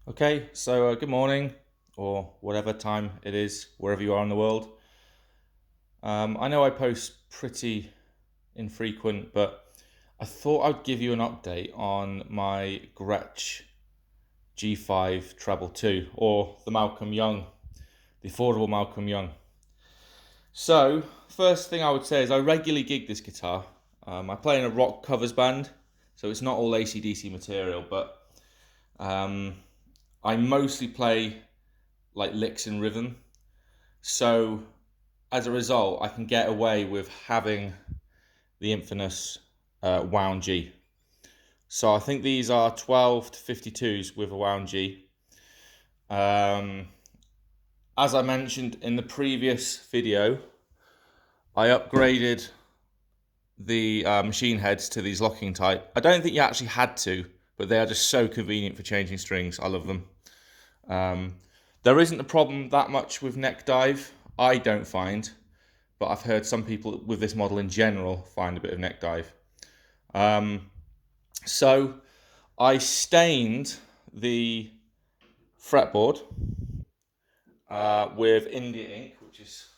Okay, so good morning, or whatever time it is, wherever you are in the world. I know I post pretty infrequent, but I thought I'd give you an update on my Gretsch G5222, or the Malcolm Young, the affordable Malcolm Young. So, first thing I would say is I regularly gig this guitar. I play in a rock covers band, so it's not all AC/DC material, but um, I mostly play like licks and rhythm. So as a result, I can get away with having the infamous wound G. So I think these are 12 to 52s with a wound G. Um, as I mentioned in the previous video, I upgraded the machine heads to these locking type. I don't think you actually had to, but they are just so convenient for changing strings. I love them. There isn't a problem that much with neck dive, I don't find, but I've heard some people with this model in general find a bit of neck dive. So I stained the fretboard with India ink, which is,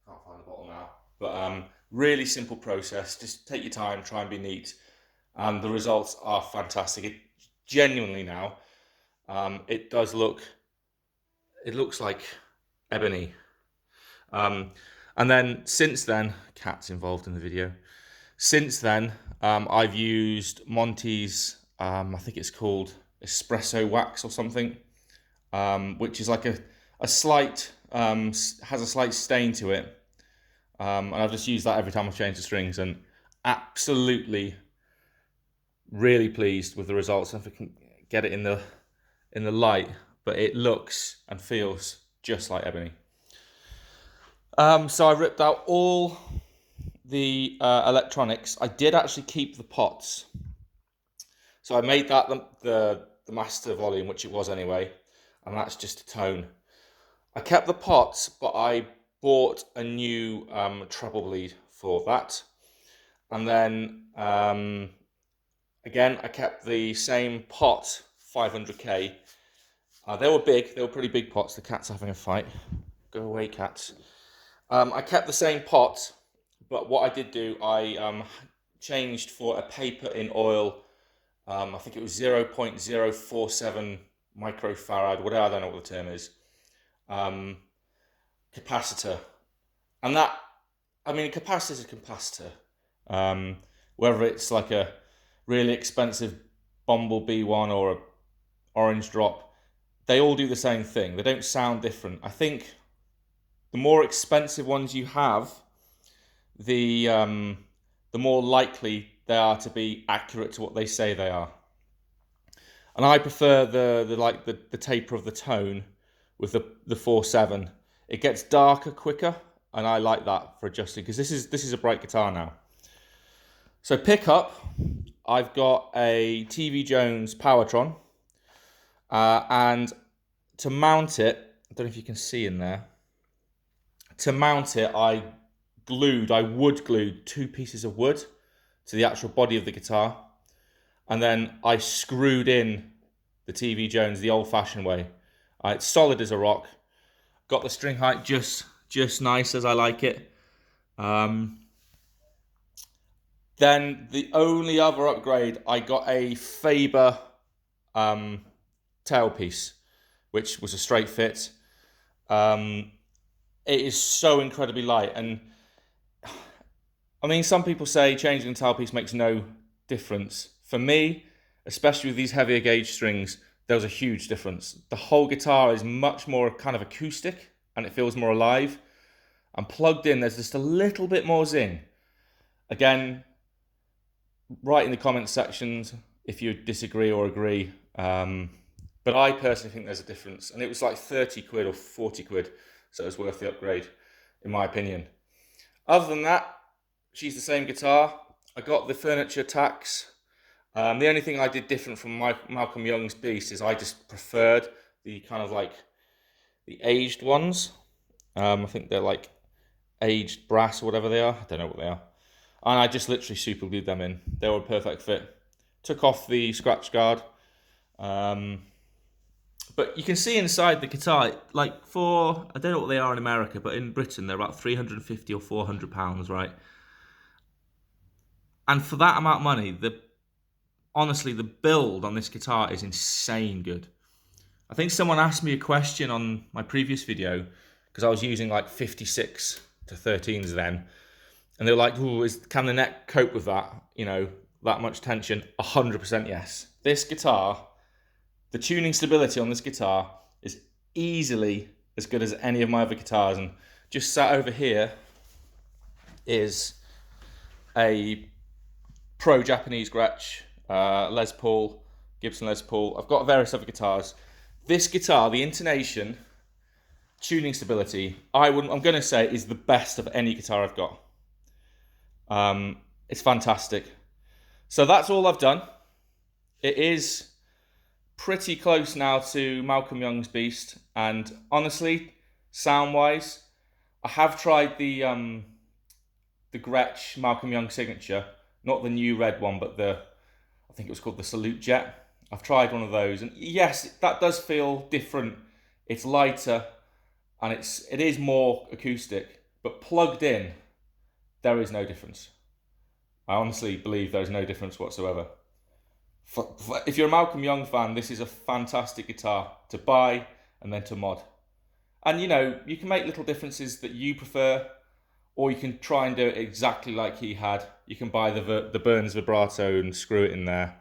I can't find the bottle now, but really simple process. Just take your time, try and be neat, and the results are fantastic. It genuinely now, it does look, it looks like ebony. And then since then, cat's involved in the video. Since then, I've used Monty's, I think it's called espresso wax or something, which is like a slight, has a slight stain to it. And I've just used that every time I've changed the strings, and absolutely really pleased with the results. If I can get it in the light, but it looks and feels just like ebony. So I ripped out all the electronics. I did actually keep the pots. So I made that the master volume, which it was anyway, and that's just a tone. I kept the pots, but I bought a new treble bleed for that. And then again, I kept the same pot, 500k. They were big, they were pretty big pots. The cat's having a fight. Go away, cats. I kept the same pot, but what I did do, I changed for a paper in oil. I think it was 0.047 microfarad, whatever, I don't know what the term is, capacitor. And that, I mean, a capacitor is a capacitor. Whether it's like a really expensive Bumblebee one or a orange drop, they all do the same thing. They don't sound different. I think the more expensive ones you have, the more likely they are to be accurate to what they say they are. And I prefer the taper of the tone with the 4.7. It gets darker quicker, and I like that for adjusting, because this is a bright guitar now. So pickup, I've got a TV Jones Powertron, and to mount it, I don't know if you can see in there. To mount it, I wood glued 2 pieces of wood to the actual body of the guitar, and then I screwed in the TV Jones the old-fashioned way. It's solid as a rock. Got the string height just nice as I like it. Then the only other upgrade, I got a Faber tailpiece, which was a straight fit. It is so incredibly light, and I mean, some people say changing the tailpiece makes no difference. For me, especially with these heavier gauge strings, there was a huge difference. The whole guitar is much more kind of acoustic, and it feels more alive. And plugged in, there's just a little bit more zing. Again, write in the comments sections if you disagree or agree. But I personally think there's a difference. And it was like 30 quid or 40 quid, so it was worth the upgrade, in my opinion. Other than that, she's the same guitar. I got the furniture tax. The only thing I did different from Malcolm Young's Beast is I just preferred the kind of like the aged ones. I think they're like aged brass or whatever they are. I don't know what they are. And I just literally super glued them in. They were a perfect fit. Took off the scratch guard. But you can see inside the guitar, like for, I don't know what they are in America, but in Britain they're about 350 or 400 pounds, right? And for that amount of money, honestly, the build on this guitar is insane good. I think someone asked me a question on my previous video, because I was using like 56 to 13s then, and they were like, "Ooh, can the neck cope with that? You know, that much tension?" 100% yes. This guitar, the tuning stability on this guitar is easily as good as any of my other guitars. And just sat over here is a Pro Japanese Gretsch, Les Paul, Gibson Les Paul. I've got various other guitars. This guitar, the intonation, tuning stability, I'm going to say is the best of any guitar I've got. It's fantastic. So that's all I've done. It is pretty close now to Malcolm Young's Beast, and honestly, sound-wise, I have tried the Gretsch Malcolm Young Signature, not the new red one, but I think it was called the Salute Jet. I've tried one of those, and yes, that does feel different. It's lighter, and it is more acoustic, but plugged in, there is no difference. I honestly believe there is no difference whatsoever. If you're a Malcolm Young fan, this is a fantastic guitar to buy and then to mod. And you know, you can make little differences that you prefer, or you can try and do it exactly like he had. You can buy the Burns vibrato and screw it in there.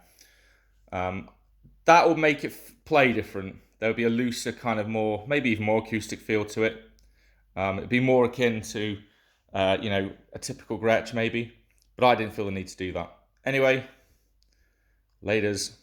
That will make it play different. There will be a looser kind of more, maybe even more acoustic feel to it. It'd be more akin to, you know, a typical Gretsch maybe. But I didn't feel the need to do that. Anyway, laters.